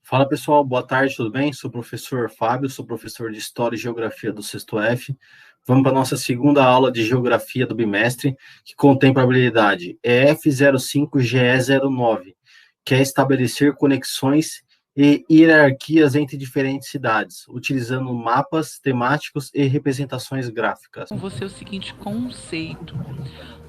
Fala pessoal, boa tarde, tudo bem? Sou o professor Fábio, sou professor de História e Geografia do Sexto F. Vamos para a nossa segunda aula de Geografia do bimestre, que contempla a habilidade EF05GE09, que é estabelecer conexões e hierarquias entre diferentes cidades, utilizando mapas temáticos e representações gráficas. Com você o seguinte conceito.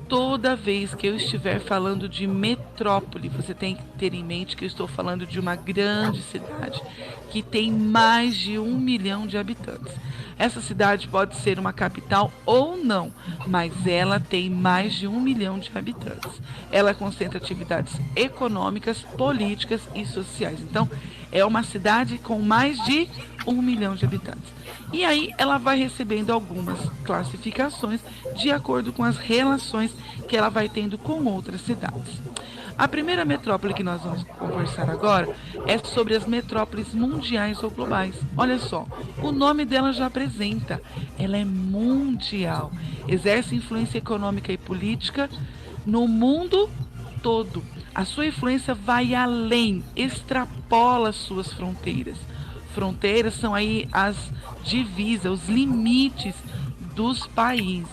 Toda vez que eu estiver falando de metrópole, você tem que ter em mente que eu estou falando de uma grande cidade que tem mais de 1 milhão de habitantes. Essa cidade pode ser uma capital ou não, mas ela tem mais de 1 milhão de habitantes. Ela concentra atividades econômicas, políticas e sociais. Então, é uma cidade com mais de 1 milhão de habitantes. E aí ela vai recebendo algumas classificações de acordo com as relações que ela vai tendo com outras cidades. A primeira metrópole que nós vamos conversar agora é sobre as metrópoles mundiais ou globais. Olha só, o nome dela já apresenta. Ela é mundial, exerce influência econômica e política no mundo todo. A sua influência vai além, extrapola suas fronteiras. Fronteiras são aí as divisas, os limites dos países.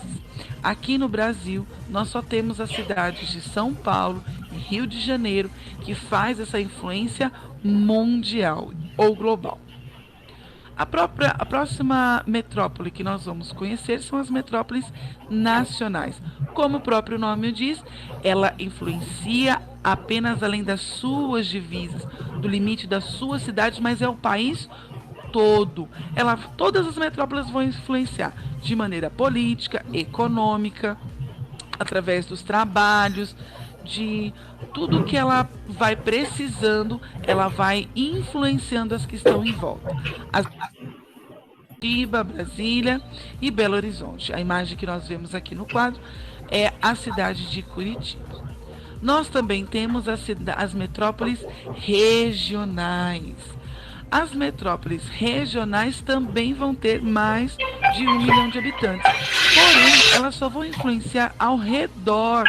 Aqui no Brasil, nós só temos as cidades de São Paulo e Rio de Janeiro que faz essa influência mundial ou global. A próxima metrópole que nós vamos conhecer são as metrópoles nacionais. Como o próprio nome diz, ela influencia apenas além das suas divisas, do limite da sua cidade, mas é o país todo. Todas as metrópoles vão influenciar de maneira política, econômica, através dos trabalhos, de tudo que ela vai precisando, ela vai influenciando as que estão em volta. As Curitiba, Brasília e Belo Horizonte. A imagem que nós vemos aqui no quadro é a cidade de Curitiba. Nós também temos as metrópoles regionais. As metrópoles regionais também vão ter mais de 1 milhão de habitantes. Porém, elas só vão influenciar ao redor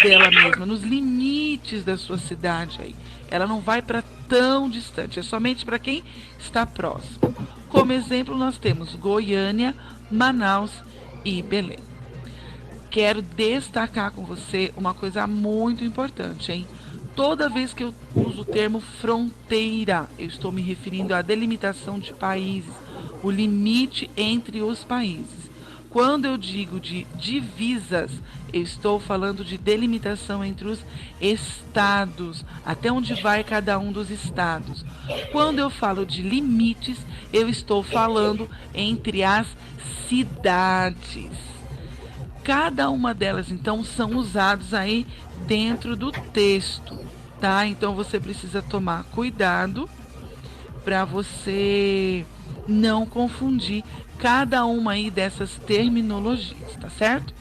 dela mesma, nos limites da sua cidade aí. Ela não vai para tão distante, é somente para quem está próximo. Como exemplo, nós temos Goiânia, Manaus e Belém. Quero destacar com você uma coisa muito importante, hein? Toda vez que eu uso o termo fronteira, eu estou me referindo à delimitação de países, o limite entre os países. Quando eu digo de divisas, eu estou falando de delimitação entre os estados, até onde vai cada um dos estados. Quando eu falo de limites, eu estou falando entre as cidades. Cada uma delas, então, são usados aí dentro do texto, tá? Então, você precisa tomar cuidado para você não confundir cada uma aí dessas terminologias, tá certo?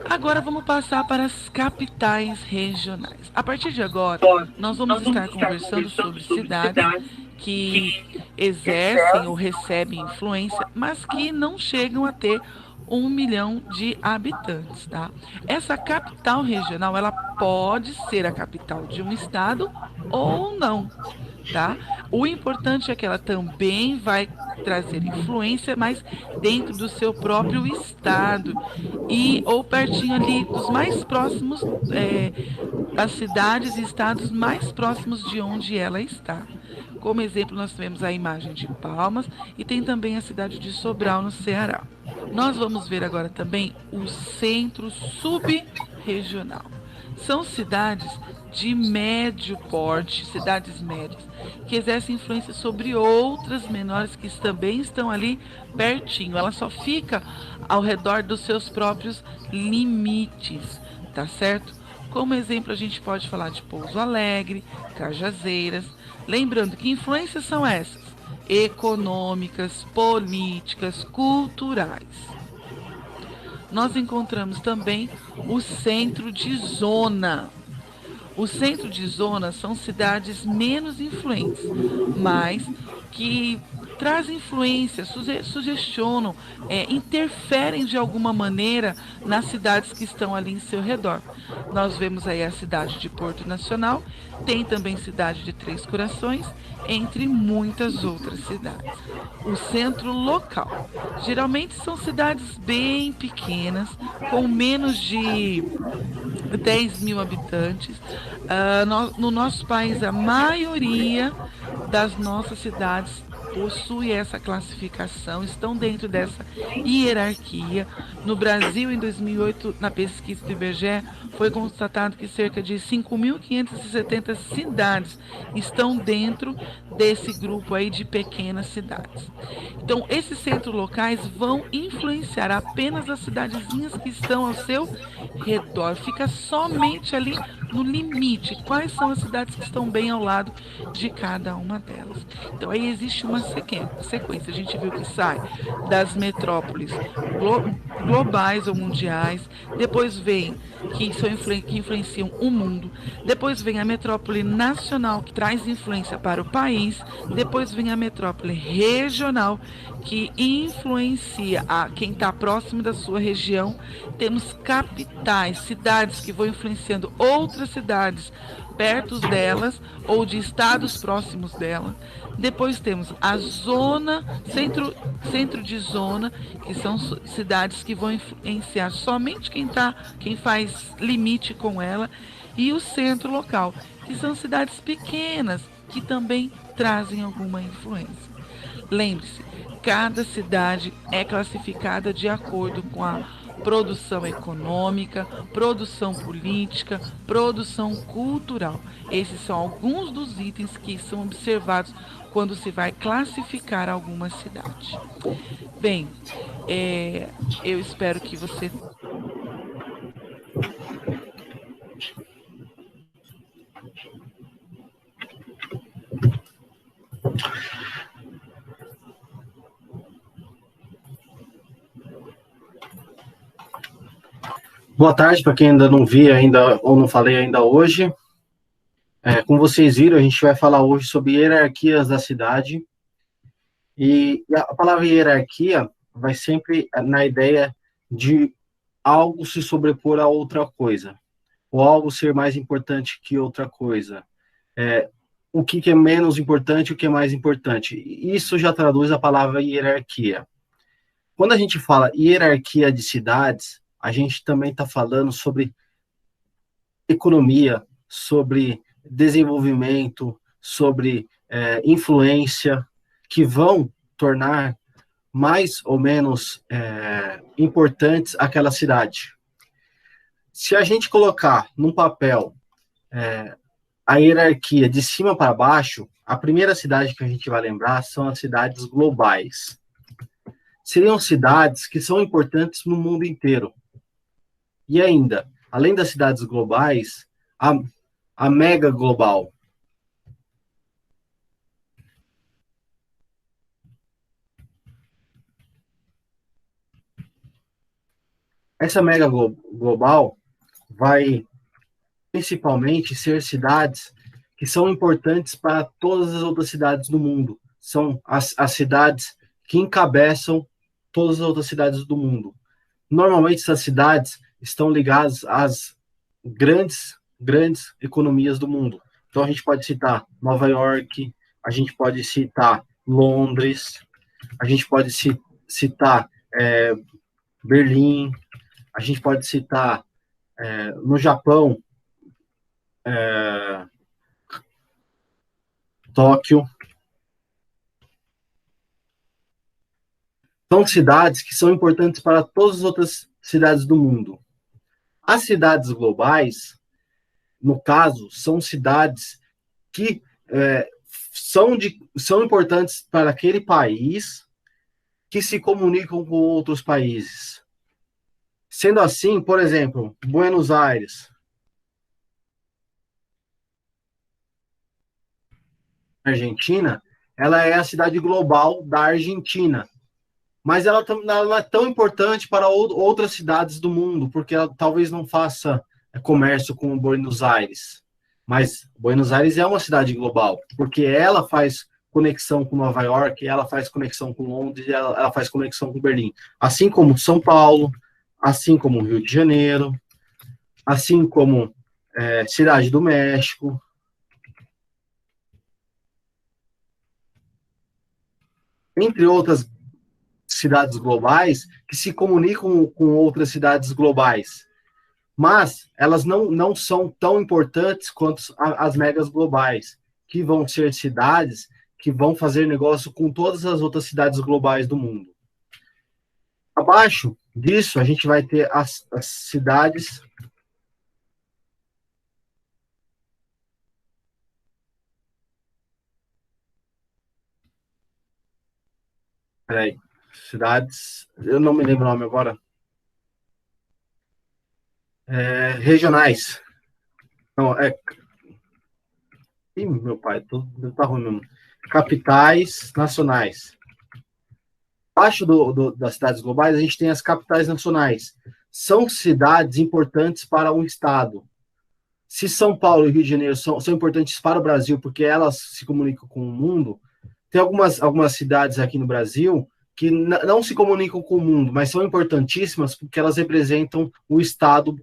Agora vamos passar para as capitais regionais. A partir de agora, nós vamos estar conversando sobre cidades que exercem ou recebem influência, mas que não chegam a ter 1 milhão de habitantes, tá? Essa capital regional, ela pode ser a capital de um estado ou não, tá? O importante é que ela também vai trazer influência, mas dentro do seu próprio estado e ou pertinho ali dos mais próximos, das cidades e estados mais próximos de onde ela está. Como exemplo, nós temos a imagem de Palmas e tem também a cidade de Sobral, no Ceará. Nós vamos ver agora também o centro subregional. São cidades de médio porte, cidades médias, que exercem influência sobre outras menores que também estão ali pertinho. Ela só fica ao redor dos seus próprios limites, tá certo? Como exemplo, a gente pode falar de Pouso Alegre, Cajazeiras. Lembrando que influências são essas: econômicas, políticas, culturais. Nós encontramos também o centro de zona. O centro de zona são cidades menos influentes, mas que trazem influência, sugestionam, interferem de alguma maneira nas cidades que estão ali em seu redor. Nós vemos aí a cidade de Porto Nacional, tem também cidade de Três Corações, entre muitas outras cidades. O centro local. Geralmente são cidades bem pequenas, com menos de 10 mil habitantes. No nosso país, a maioria das nossas cidades possui essa classificação, estão dentro dessa hierarquia. No Brasil, em 2008, na pesquisa do IBGE, foi constatado que cerca de 5.570 cidades estão dentro desse grupo aí de pequenas cidades. Então, esses centros locais vão influenciar apenas as cidadezinhas que estão ao seu redor. Fica somente ali no limite. Quais são as cidades que estão bem ao lado de cada uma delas? Então, aí existe uma sequência. A gente viu que sai das metrópoles globais ou mundiais, depois vem que influenciam o mundo, depois vem a metrópole nacional, que traz influência para o país, depois vem a metrópole regional, que influencia quem está próximo da sua região. Temos capitais, cidades que vão influenciando outras cidades perto delas ou de estados próximos dela. Depois temos a zona, centro de zona, que são cidades que vão influenciar somente quem faz limite com ela, e o centro local, que são cidades pequenas que também trazem alguma influência. Lembre-se, cada cidade é classificada de acordo com a produção econômica, produção política, produção cultural. Esses são alguns dos itens que são observados quando se vai classificar alguma cidade. Bem, eu espero que você... Boa tarde para quem ainda não vi ainda ou não falei ainda hoje. Como vocês viram, a gente vai falar hoje sobre hierarquias da cidade. E a palavra hierarquia vai sempre na ideia de algo se sobrepor a outra coisa, ou algo ser mais importante que outra coisa. O que é menos importante e o que é mais importante. Isso já traduz a palavra hierarquia. Quando a gente fala hierarquia de cidades, a gente também está falando sobre economia, sobre desenvolvimento, sobre influência, que vão tornar mais ou menos importantes aquela cidade. Se a gente colocar num papel a hierarquia de cima para baixo, a primeira cidade que a gente vai lembrar são as cidades globais. Seriam cidades que são importantes no mundo inteiro. E ainda, além das cidades globais, a mega global. Essa mega global vai principalmente ser cidades que são importantes para todas as outras cidades do mundo. São as cidades que encabeçam todas as outras cidades do mundo. Normalmente, essas cidades estão ligadas às grandes economias do mundo. Então, a gente pode citar Nova York, a gente pode citar Londres, a gente pode citar Berlim, a gente pode citar no Japão, Tóquio. São cidades que são importantes para todas as outras cidades do mundo. As cidades globais, no caso, são cidades que são importantes para aquele país, que se comunicam com outros países. Sendo assim, por exemplo, Buenos Aires, Argentina, ela é a cidade global da Argentina. Mas ela não é tão importante para outras cidades do mundo, porque ela talvez não faça comércio com Buenos Aires. Mas Buenos Aires é uma cidade global, porque ela faz conexão com Nova York, ela faz conexão com Londres, ela faz conexão com Berlim. Assim como São Paulo, assim como Rio de Janeiro, assim como Cidade do México, entre outras cidades globais que se comunicam com outras cidades globais. Mas elas não são tão importantes quanto as megas globais, que vão ser cidades que vão fazer negócio com todas as outras cidades globais do mundo. Abaixo disso, a gente vai ter as cidades. Peraí, cidades. Eu não me lembro o nome agora. Regionais. Não, Ih, meu pai, tá ruim mesmo. Capitais nacionais. Abaixo das cidades globais, a gente tem as capitais nacionais. São cidades importantes para um estado. Se São Paulo e Rio de Janeiro são importantes para o Brasil, porque elas se comunicam com o mundo, tem algumas cidades aqui no Brasil que não se comunicam com o mundo, mas são importantíssimas porque elas representam o estado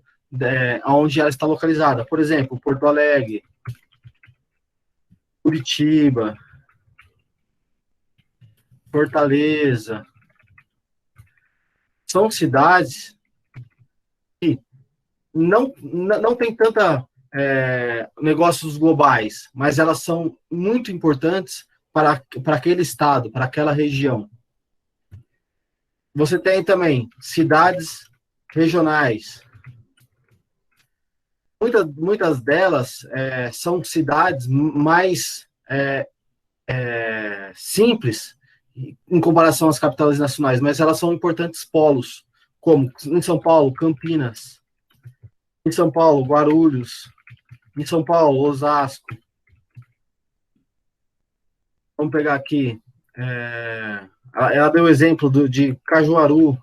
onde ela está localizada. Por exemplo, Porto Alegre, Curitiba, Fortaleza. São cidades que não tem tanta negócios globais, mas elas são muito importantes para aquele estado, para aquela região. Você tem também cidades regionais. Muitas delas são cidades mais simples em comparação às capitais nacionais, mas elas são importantes polos, como em São Paulo, Campinas, em São Paulo, Guarulhos, em São Paulo, Osasco. Vamos pegar aqui. Ela deu o exemplo de Cajuaru,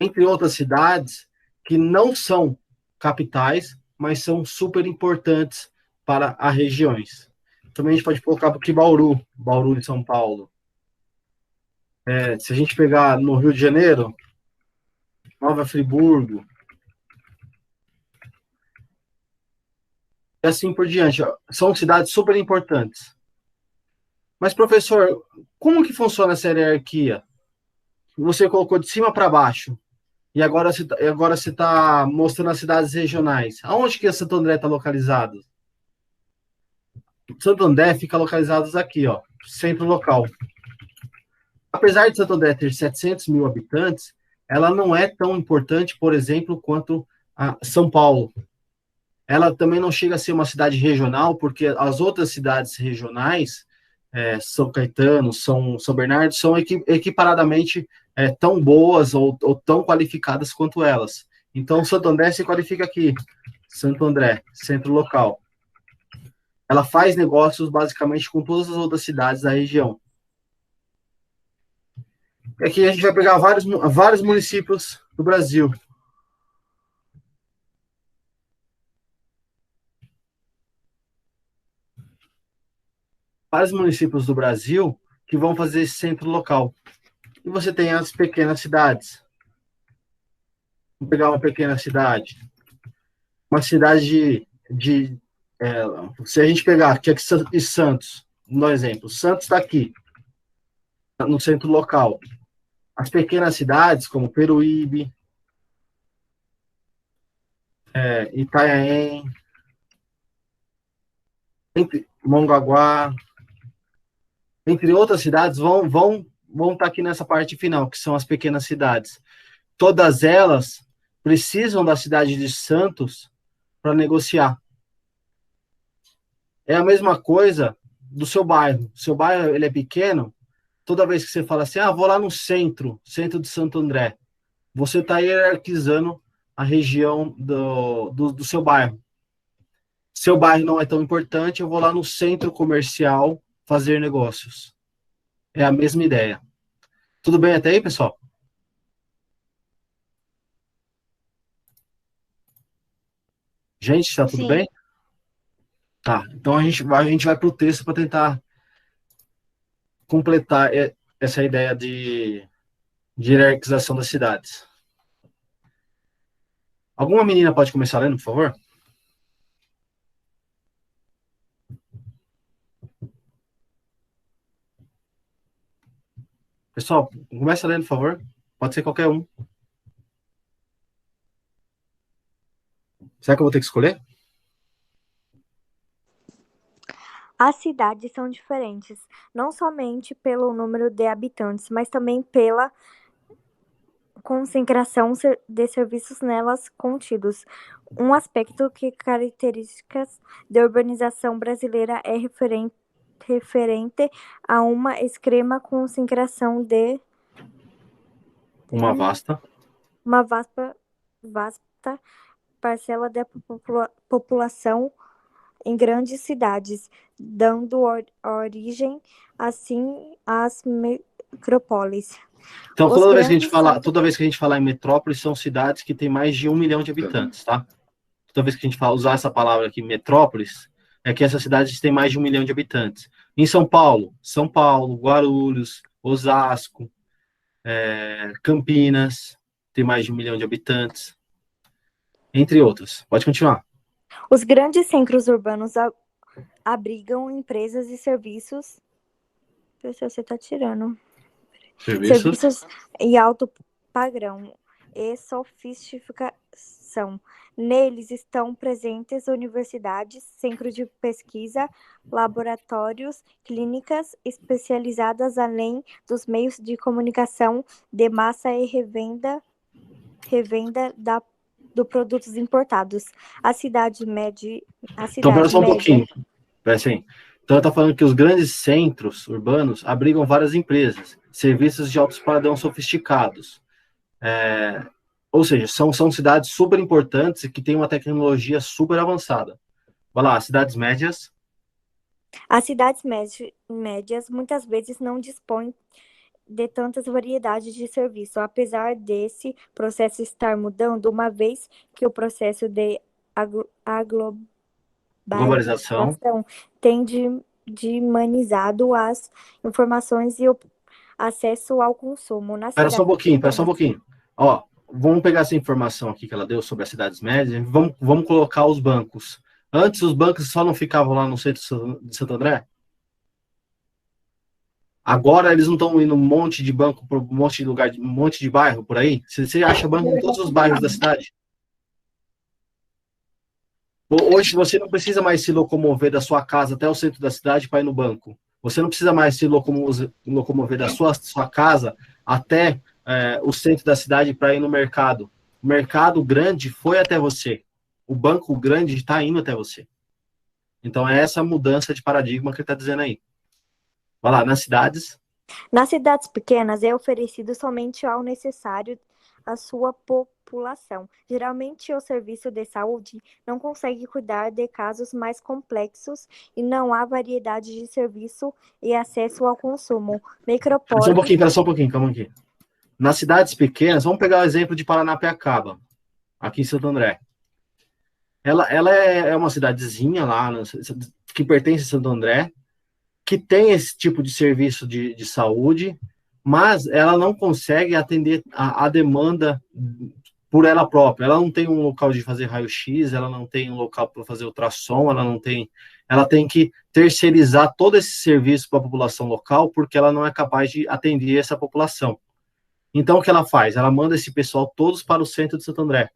entre outras cidades que não são capitais, mas são super importantes para as regiões. Também a gente pode colocar aqui Bauru de São Paulo. Se a gente pegar no Rio de Janeiro, Nova Friburgo, e assim por diante. São cidades super importantes. Mas, professor, como que funciona essa hierarquia? Você colocou de cima para baixo. E agora você está mostrando as cidades regionais. Aonde que Santo André está localizado? Santo André fica localizado aqui, ó, centro local. Apesar de Santo André ter 700 mil habitantes, ela não é tão importante, por exemplo, quanto a São Paulo. Ela também não chega a ser uma cidade regional, porque as outras cidades regionais, São Caetano, São Bernardo, são equiparadamente tão boas ou tão qualificadas quanto elas. Então, Santo André se qualifica aqui. Santo André, centro local. Ela faz negócios basicamente com todas as outras cidades da região. Aqui a gente vai pegar vários municípios do Brasil. Vários municípios do Brasil que vão fazer esse centro local. E você tem as pequenas cidades. Vamos pegar uma pequena cidade. Uma cidade se a gente pegar aqui Santos, no exemplo, Santos está aqui, no centro local. As pequenas cidades, como Peruíbe, Itanhaém, Mongaguá, entre outras cidades, vão estar aqui nessa parte final, que são as pequenas cidades. Todas elas precisam da cidade de Santos para negociar. É a mesma coisa do seu bairro. Seu bairro ele é pequeno, toda vez que você fala assim, vou lá no centro de Santo André, você está hierarquizando a região do seu bairro. Seu bairro não é tão importante, eu vou lá no centro comercial fazer negócios. É a mesma ideia. Tudo bem até aí, pessoal? Gente, está tudo Sim. bem? Tá, então a gente vai para o texto para tentar completar essa ideia de hierarquização das cidades. Alguma menina pode começar lendo, por favor? Pessoal, começa lendo, por favor. Pode ser qualquer um. Será que eu vou ter que escolher? As cidades são diferentes, não somente pelo número de habitantes, mas também pela concentração de serviços nelas contidos. Um aspecto que características da urbanização brasileira é referente a uma extrema concentração de Uma vasta. uma vasta parcela da população em grandes cidades, dando origem, assim, às metrópoles. Então, Os grandes toda vez que a gente falar em metrópole, são cidades que têm mais de 1 milhão de habitantes, tá? Toda vez que a gente usar essa palavra aqui, metrópoles, é que essas cidades têm mais de 1 milhão de habitantes. Em São Paulo, Guarulhos, Osasco, Campinas, tem mais de 1 milhão de habitantes, entre outros. Pode continuar. Os grandes centros urbanos abrigam empresas e serviços. Você está tirando. Serviços e alto padrão e sofisticação. Neles estão presentes universidades, centros de pesquisa, laboratórios, clínicas especializadas, além dos meios de comunicação de massa e revenda de produtos importados. A cidade média. Então, pera só um pouquinho. Pera assim. Então, está falando que os grandes centros urbanos abrigam várias empresas, serviços de alto padrão sofisticados. Ou seja, são cidades super importantes e que têm uma tecnologia super avançada. Vai lá, cidades médias. As cidades médias muitas vezes não dispõem de tantas variedades de serviço, apesar desse processo estar mudando, uma vez que o processo de globalização tem dimanizado as informações e o acesso ao consumo. Espera só um pouquinho. Ó, vamos pegar essa informação aqui que ela deu sobre as cidades médias, vamos colocar os bancos. Antes, os bancos só não ficavam lá no centro de Santo André? Agora eles não estão indo um monte de banco por um monte de lugar, um monte de bairro por aí? Você acha banco em todos os bairros da cidade? Hoje você não precisa mais se locomover da sua casa até o centro da cidade para ir no banco. Você não precisa mais se locomover da sua casa até o centro da cidade para ir no mercado. O mercado grande foi até você. O banco grande está indo até você. Então é essa mudança de paradigma que ele está dizendo aí. Vai lá, nas cidades. Nas cidades pequenas é oferecido somente ao necessário à sua população. Geralmente o serviço de saúde não consegue cuidar de casos mais complexos e não há variedade de serviço e acesso ao consumo. Espera só um pouquinho, calma aqui. Nas cidades pequenas, vamos pegar o exemplo de Paranapiacaba, aqui em Santo André. Ela é uma cidadezinha lá, que pertence a Santo André, que tem esse tipo de serviço de saúde, mas ela não consegue atender a demanda por ela própria. Ela não tem um local de fazer raio-x, ela não tem um local para fazer ultrassom, ela tem que terceirizar todo esse serviço para a população local, porque ela não é capaz de atender essa população. Então, o que ela faz? Ela manda esse pessoal todos para o centro de Santo André,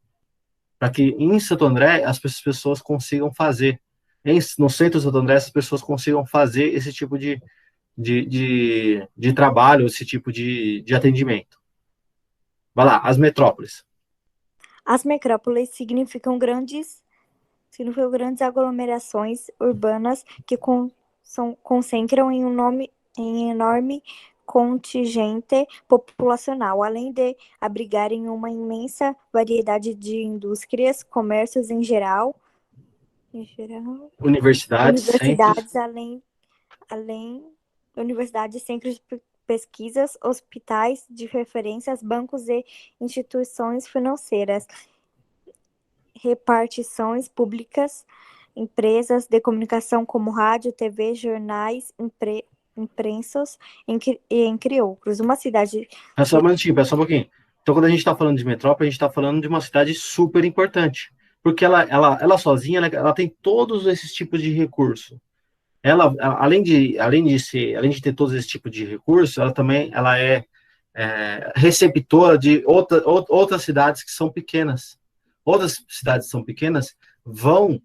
para que em Santo André as pessoas consigam fazer. No centro de Santo André, as pessoas consigam fazer esse tipo de trabalho, esse tipo de atendimento. Vai lá, as metrópoles. As metrópoles significam grandes aglomerações urbanas que concentram em enorme contingente populacional, além de abrigarem uma imensa variedade de indústrias, comércios em geral, universidades, universidades, centros de pesquisas, hospitais de referências, bancos e instituições financeiras, repartições públicas, empresas de comunicação como rádio, TV, jornais, impressos, entre outros. Uma cidade... Só um minutinho, só um pouquinho. Então, quando a gente está falando de metrópole, a gente está falando de uma cidade super importante, porque ela sozinha, ela tem todos esses tipos de recurso. Ela, além de ter todos esses tipos de recursos, ela também receptora de outras cidades que são pequenas. Outras cidades que são pequenas vão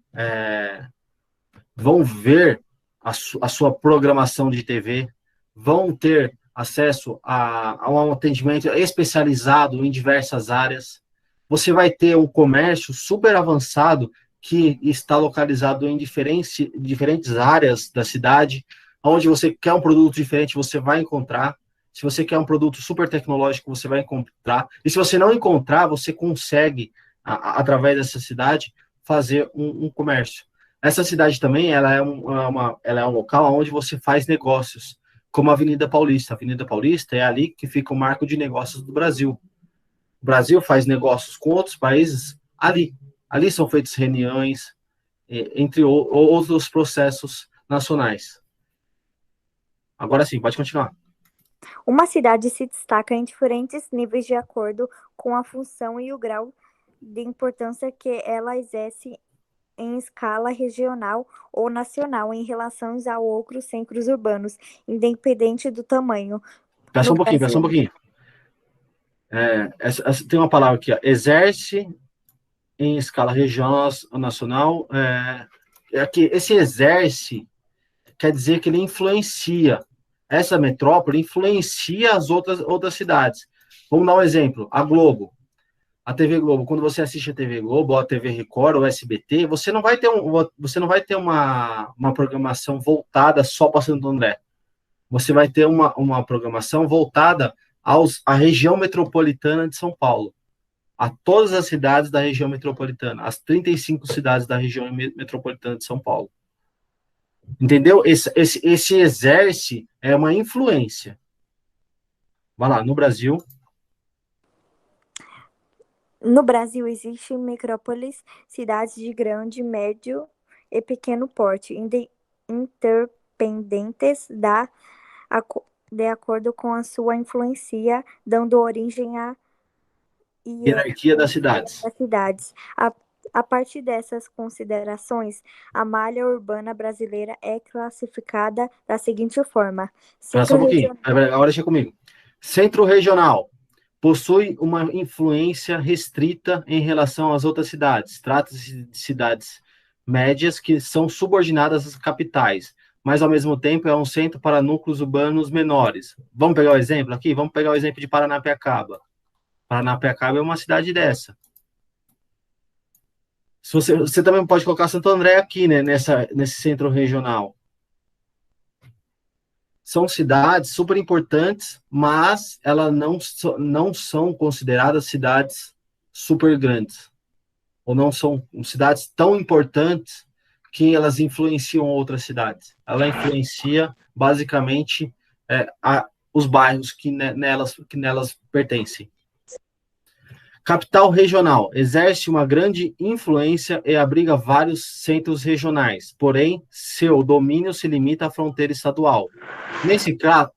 ver a sua programação de TV, vão ter acesso a um atendimento especializado em diversas áreas. Você vai ter um comércio super avançado que está localizado em diferentes áreas da cidade, onde você quer um produto diferente, você vai encontrar. Se você quer um produto super tecnológico, você vai encontrar. E se você não encontrar, você consegue, através dessa cidade, fazer um comércio. Essa cidade também, ela é um local onde você faz negócios, como a Avenida Paulista. A Avenida Paulista é ali que fica o marco de negócios do Brasil. O Brasil faz negócios com outros países ali. Ali são feitas reuniões, entre outros processos nacionais. Agora sim, pode continuar. Uma cidade se destaca em diferentes níveis de acordo com a função e o grau de importância que ela exerce em escala regional ou nacional em relação a outros centros urbanos, independente do tamanho. Peça um pouquinho. Tem uma palavra aqui, ó, exerce em escala regional ou nacional. Que esse exerce quer dizer que ele influencia. Essa metrópole influencia as outras cidades. Vamos dar um exemplo. A Globo. A TV Globo, quando você assiste a TV Globo, ou a TV Record, ou a SBT, você não vai ter uma programação voltada só para Santo André. Você vai ter uma programação voltada à região metropolitana de São Paulo, a todas as cidades da região metropolitana, as 35 cidades da região metropolitana de São Paulo. Entendeu? Esse exerce é uma influência. Vai lá, no Brasil... No Brasil, existem metrópoles, cidades de grande, médio e pequeno porte, interdependentes de acordo com a sua influência, dando origem à hierarquia das cidades. A partir dessas considerações, a malha urbana brasileira é classificada da seguinte forma. Só um pouquinho, agora deixa comigo. Centro regional. Possui uma influência restrita em relação às outras cidades. Trata-se de cidades médias que são subordinadas às capitais, mas, ao mesmo tempo, é um centro para núcleos urbanos menores. Vamos pegar o exemplo aqui? Vamos pegar o exemplo de Paranapiacaba. Paranapiacaba é uma cidade dessa. Você também pode colocar Santo André aqui, né, nesse centro regional. São cidades super importantes, mas elas não são consideradas cidades super grandes. Ou não são cidades tão importantes que elas influenciam outras cidades. Ela influencia, basicamente, os bairros que nelas pertencem. Capital regional. Exerce uma grande influência e abriga vários centros regionais, porém, seu domínio se limita à fronteira estadual. Nesse caso,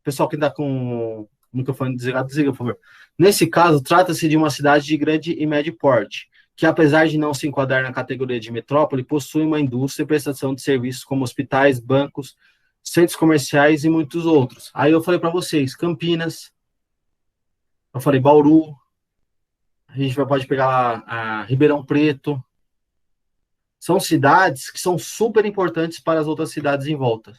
pessoal que está com o microfone desligado, desliga, por favor. Nesse caso, trata-se de uma cidade de grande e médio porte, que, apesar de não se enquadrar na categoria de metrópole, possui uma indústria e prestação de serviços como hospitais, bancos, centros comerciais e muitos outros. Aí eu falei para vocês, Campinas, eu falei Bauru, a gente pode pegar a Ribeirão Preto. São cidades que são super importantes para as outras cidades em volta.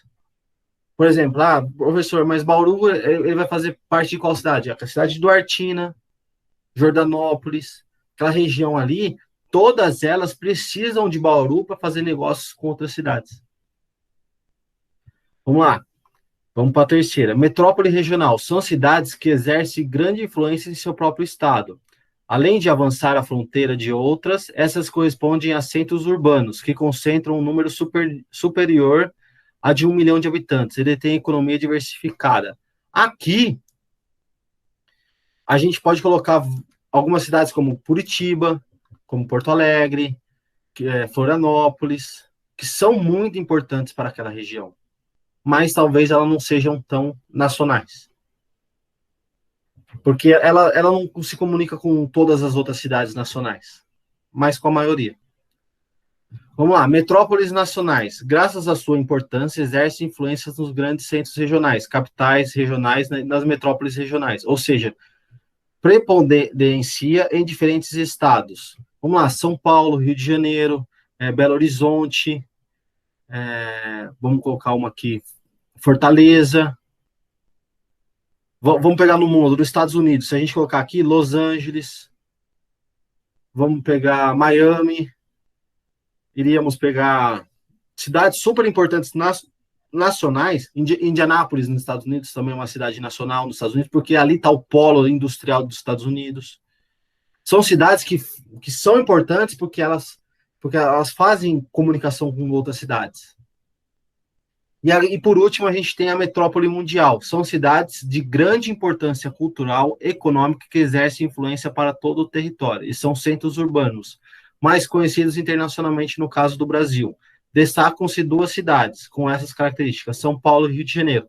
Por exemplo, professor, mas Bauru, ele vai fazer parte de qual cidade? A cidade de Duartina, Jordanópolis, aquela região ali, todas elas precisam de Bauru para fazer negócios com outras cidades. Vamos lá. Vamos para a terceira. Metrópole regional. São cidades que exercem grande influência em seu próprio estado. Além de avançar a fronteira de outras, essas correspondem a centros urbanos, que concentram um número superior a de 1 milhão de habitantes. Ele tem economia diversificada. Aqui, a gente pode colocar algumas cidades como Curitiba, como Porto Alegre, Florianópolis, que são muito importantes para aquela região, mas talvez elas não sejam tão nacionais. Porque ela não se comunica com todas as outras cidades nacionais, mas com a maioria. Vamos lá, metrópoles nacionais. Graças à sua importância, exercem influências nos grandes centros regionais, capitais regionais, nas metrópoles regionais. Ou seja, prepondencia em diferentes estados. Vamos lá, São Paulo, Rio de Janeiro, Belo Horizonte, vamos colocar uma aqui, Fortaleza. Vamos pegar no mundo, nos Estados Unidos, se a gente colocar aqui, Los Angeles, vamos pegar Miami, iríamos pegar cidades super importantes nacionais, Indianápolis, nos Estados Unidos, também é uma cidade nacional nos Estados Unidos, porque ali está o polo industrial dos Estados Unidos. São cidades que são importantes porque elas fazem comunicação com outras cidades. E por último, a gente tem a metrópole mundial. São cidades de grande importância cultural, econômica, que exercem influência para todo o território, e são centros urbanos, mais conhecidos internacionalmente no caso do Brasil. Destacam-se 2 cidades com essas características, São Paulo e Rio de Janeiro.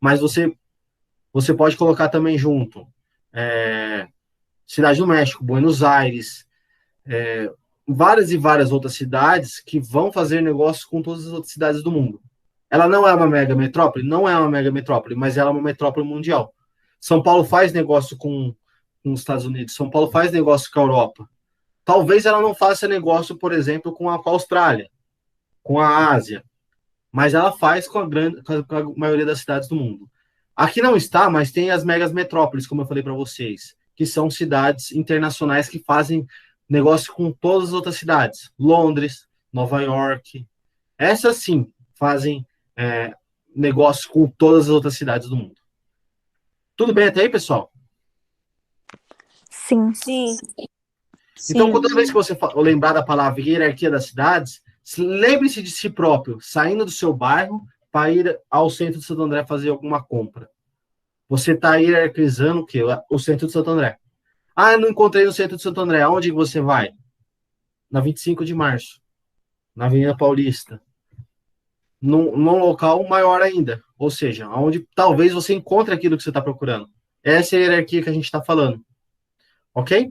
Mas você pode colocar também junto Cidade do México, Buenos Aires, várias e várias outras cidades que vão fazer negócios com todas as outras cidades do mundo. Ela não é uma mega metrópole? Não é uma mega metrópole, mas ela é uma metrópole mundial. São Paulo faz negócio com os Estados Unidos, São Paulo faz negócio com a Europa. Talvez ela não faça negócio, por exemplo, com a Austrália, com a Ásia, mas ela faz com a maioria das cidades do mundo. Aqui não está, mas tem as megas metrópoles, como eu falei para vocês, que são cidades internacionais que fazem negócio com todas as outras cidades. Londres, Nova York, essas sim fazem negócio com todas as outras cidades do mundo. Tudo bem até aí, pessoal? Sim. Sim. Então, toda vez que você lembrar da palavra hierarquia das cidades, lembre-se de si próprio, saindo do seu bairro para ir ao centro de Santo André fazer alguma compra. Você está hierarquizando o quê? O centro de Santo André. Ah, eu não encontrei no centro de Santo André. Aonde você vai? Na 25 de março, na Avenida Paulista. Num local maior ainda, ou seja, onde talvez você encontre aquilo que você está procurando. Essa é a hierarquia que a gente está falando. Ok?